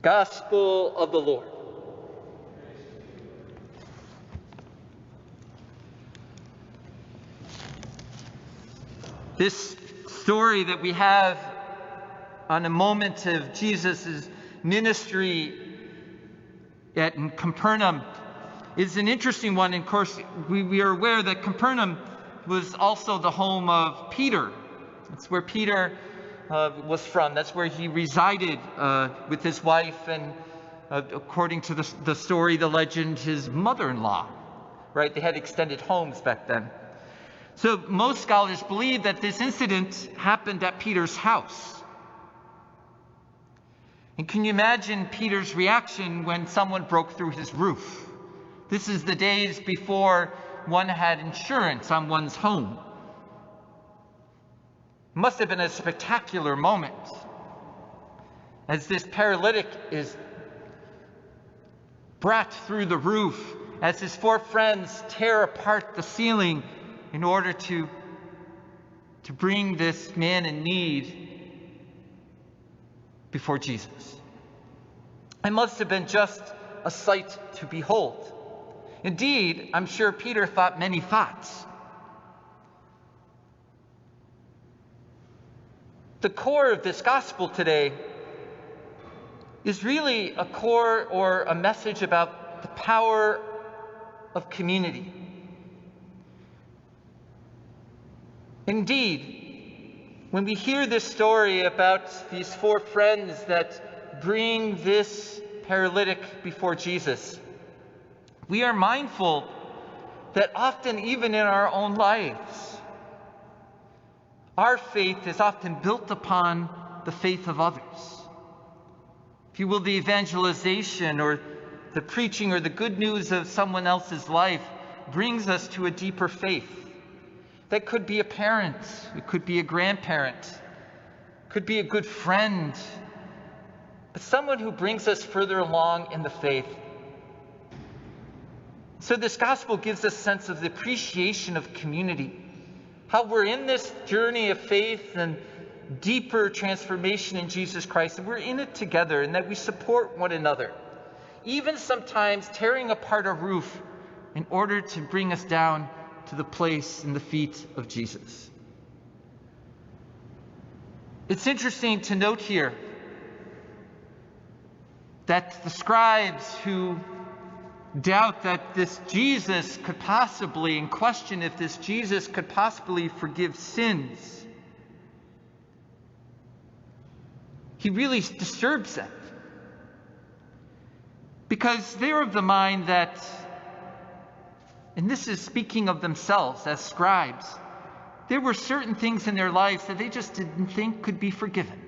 Gospel of the Lord. This story that we have on a moment of Jesus' ministry in Capernaum is an interesting one. And of course, we are aware that Capernaum was also the home of Peter. That's where Peter was from. That's where he resided with his wife and, according to the story, the legend, his mother-in-law. Right? They had extended homes back then. So most scholars believe that this incident happened at Peter's house. And can you imagine Peter's reaction when someone broke through his roof? This is the days before one had insurance on one's home. It must have been a spectacular moment as this paralytic is brought through the roof, as his four friends tear apart the ceiling in order to bring this man in need before Jesus. It must have been just a sight to behold. Indeed, I'm sure Peter thought many thoughts. The core of this gospel today is really a core or a message about the power of community. Indeed, when we hear this story about these four friends that bring this paralytic before Jesus, we are mindful that often, even in our own lives, our faith is often built upon the faith of others. If you will, the evangelization or the preaching or the good news of someone else's life brings us to a deeper faith. That could be a parent, it could be a grandparent, it could be a good friend, but someone who brings us further along in the faith. So this gospel gives us a sense of the appreciation of community, how we're in this journey of faith and deeper transformation in Jesus Christ, and we're in it together, and that we support one another, even sometimes tearing apart a roof in order to bring us down to the place in the feet of Jesus. It's interesting to note here that the scribes who doubt that this Jesus could possibly, and question if this Jesus could possibly forgive sins, he really disturbs them. Because they're of the mind that, and this is speaking of themselves as scribes, there were certain things in their lives that they just didn't think could be forgiven.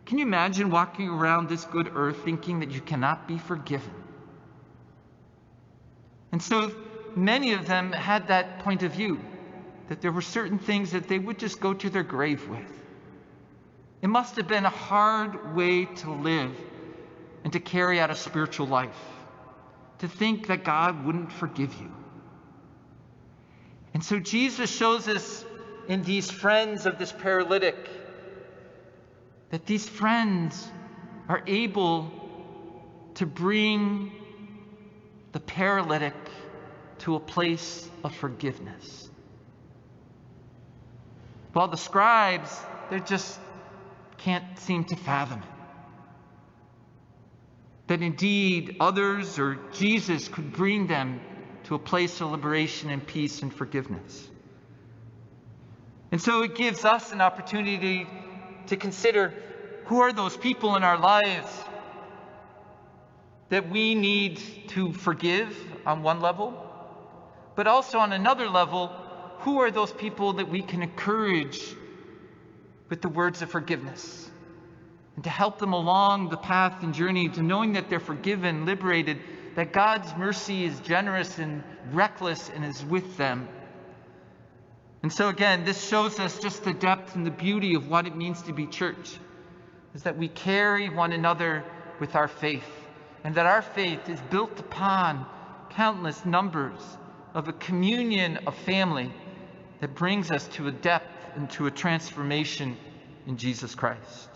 Can you imagine walking around this good earth thinking that you cannot be forgiven? And so many of them had that point of view, that there were certain things that they would just go to their grave with. It must have been a hard way to live and to carry out a spiritual life, to think that God wouldn't forgive you. And so Jesus shows us in these friends of this paralytic that these friends are able to bring the paralytic to a place of forgiveness. While the scribes, they just can't seem to fathom it. That indeed others or Jesus could bring them to a place of liberation and peace and forgiveness. And so it gives us an opportunity to consider, who are those people in our lives that we need to forgive on one level, but also on another level, who are those people that we can encourage with the words of forgiveness, and to help them along the path and journey to knowing that they're forgiven, liberated, that God's mercy is generous and reckless and is with them. And so again, this shows us just the depth and the beauty of what it means to be church, is that we carry one another with our faith, and that our faith is built upon countless numbers of a communion of family that brings us to a depth and to a transformation in Jesus Christ.